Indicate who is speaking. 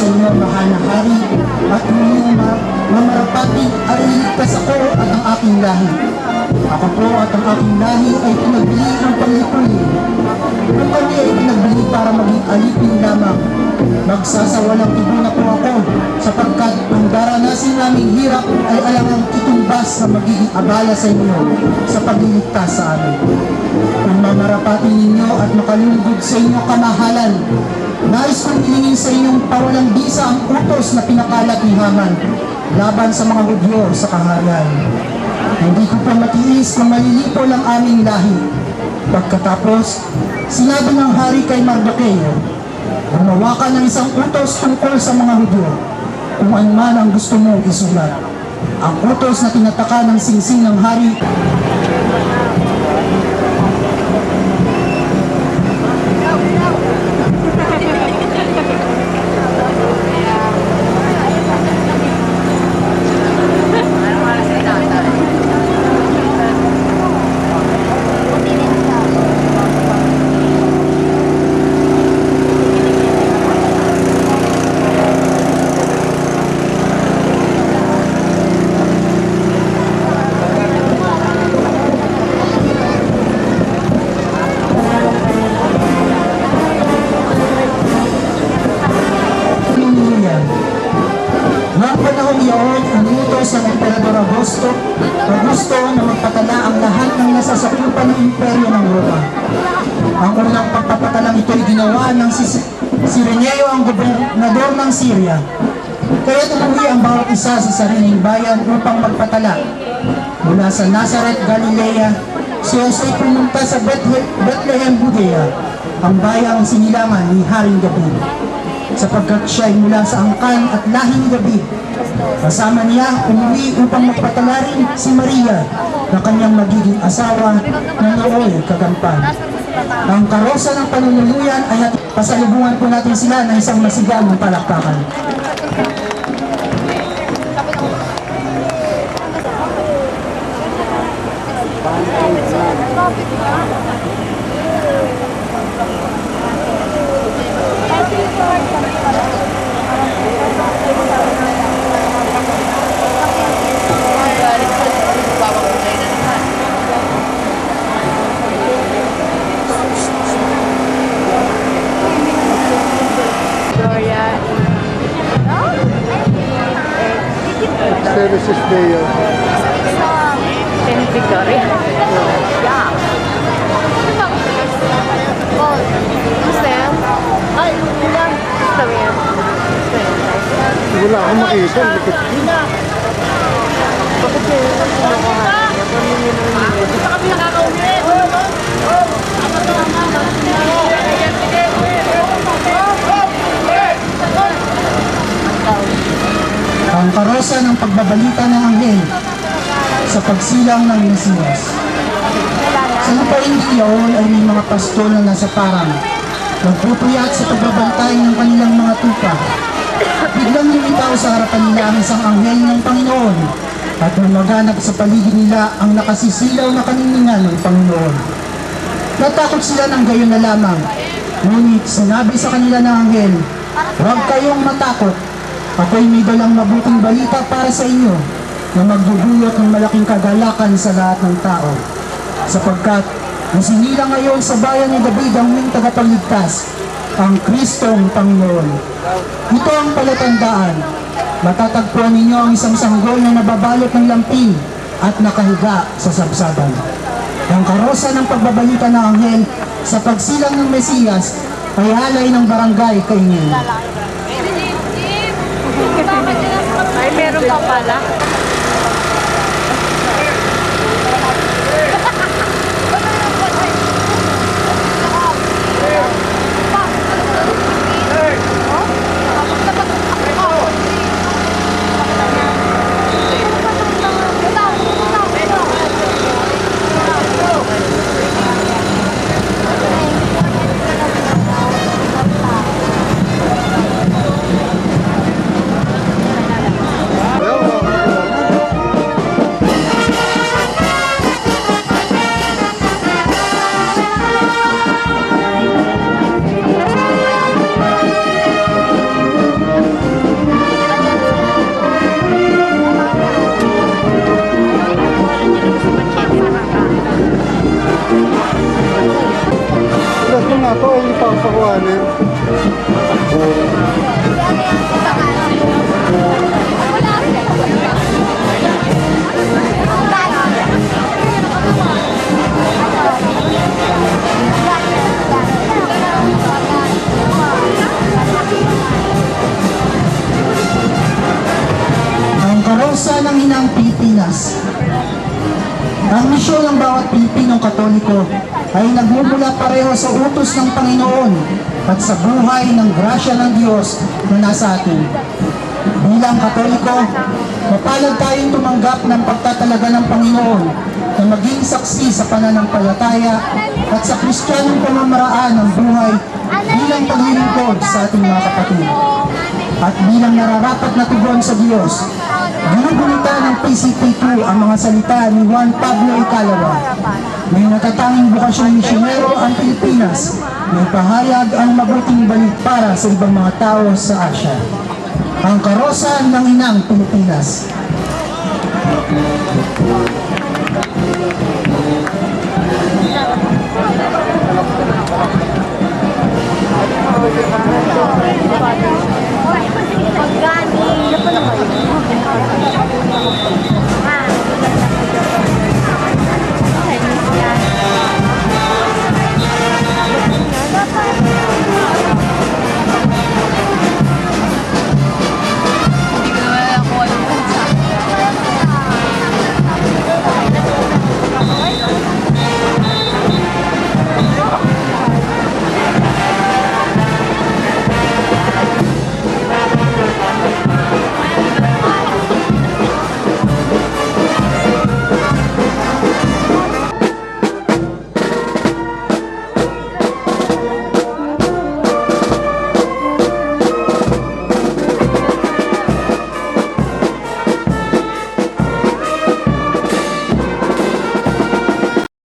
Speaker 1: inyo, mahal na hari, at inyong mamarapati ay iligtas ako at ang aking lahi. Ako po at ang aking lahi ay pinagbili ng panglipunin. Kung kami ay pinagbili para maging alipin lamang, magsasawalang tibuna po ako, sapagkat ang daranasin naming hirap ay alangang itumbas na magiging abala sa inyo sa pagliligtas sa amin. Kung mamarapati ninyo at makalugod sa inyong kamahalan, nais kong ilingin sa inyong pawalang bisa ang utos na pinakalat ni Haman laban sa mga Hudyo sa kaharian. Hindi ko pa matiis na malilipo lang aming lahi. Pagkatapos, sinabi ng hari kay Mardoqueo, gumawa ka ng isang utos tungkol sa mga Hudyo, kung ano man ang gusto mong isulat. Ang utos na tinataka ng singsing ng hari sa Emperador Augusto na magpatala ang lahat ng nasasakupan ng imperyo ng Roma. Ang unang pagpapatalang ito ay ginawa ng si Cirenio, ang gobernador ng Syria. Kaya tumuwi ang bawat isa sa sariling bayan upang magpatala. Mula sa Nazareth, Galilea, si Jose pumunta sa Bethlehem, Judea, ang bayang sinilangan ni Haring David, sapagkat siya ay mula sa angkan at lahi ni David. Kasama niya umuwi upang magpatala rin si Maria na kanyang magiging asawa na nooy kagampan. Ang karosa ng panunuluyan ay pasalubungan po natin sila ng isang masigang palakpakan.
Speaker 2: Services Day.
Speaker 3: In Victoria. Yeah. Oh, Sam. Ay, ulang. Sabi yan.
Speaker 2: Wala akong makita.
Speaker 3: Bakit kayo kumukuha? Sa kami nakakauwi.
Speaker 1: Ang karosa ng pagbabalita ng anghel sa pagsilang ng Mesiyas. Sa lupain iyon ay may mga pastol na nasa parang, nagpupuyat sa pagbabantay ng kanilang mga tupa. Biglang lumitaw sa harapan nila ang isang anghel ng Panginoon at lumaganap sa paligid nila ang nakasisilaw na kaniningan ng Panginoon. Natakot sila ng gayon na lamang, ngunit sinabi sa kanila ng anghel, huwag kayong matakot. Ako'y may dalang mabuting balita para sa inyo na magdudulot ng malaking kagalakan sa lahat ng tao. Sapagkat nasinila ngayon sa bayan ni David ang muling tagapagligtas, ang Kristong Panginoon. Ito ang palatandaan. Matatagpuan ninyo ang isang sanggol na nababalot ng lampin at nakahiga sa sabsaban. Ang karosa ng pagbabalita ng anghel sa pagsilang ng Mesiyas ay alay ng barangay kainin.
Speaker 3: Ay, meron pa pala.
Speaker 1: Pilipinas. Ang misyon ng bawat Pilipinong Katoliko ay nagmumula pareho sa utos ng Panginoon at sa buhay ng grasya ng Diyos na nasa atin. Bilang Katoliko, mapalad tayong tumanggap ng pagtatalaga ng Panginoon na maging saksi sa pananampalataya at sa Kristiyanong pamamaraan ng buhay bilang paglilingkod sa ating mga kapatid. At bilang nararapat na tugon sa Diyos, ginugunita ng PCP2 ang mga salita ni Juan Pablo Icalawa. May natatanging bukasyong misyonero ang Pilipinas na ipahayag ang mabuting balik para sa ibang mga tao sa Asya. Ang karosa ng inang Pilipinas.
Speaker 3: Pagkano?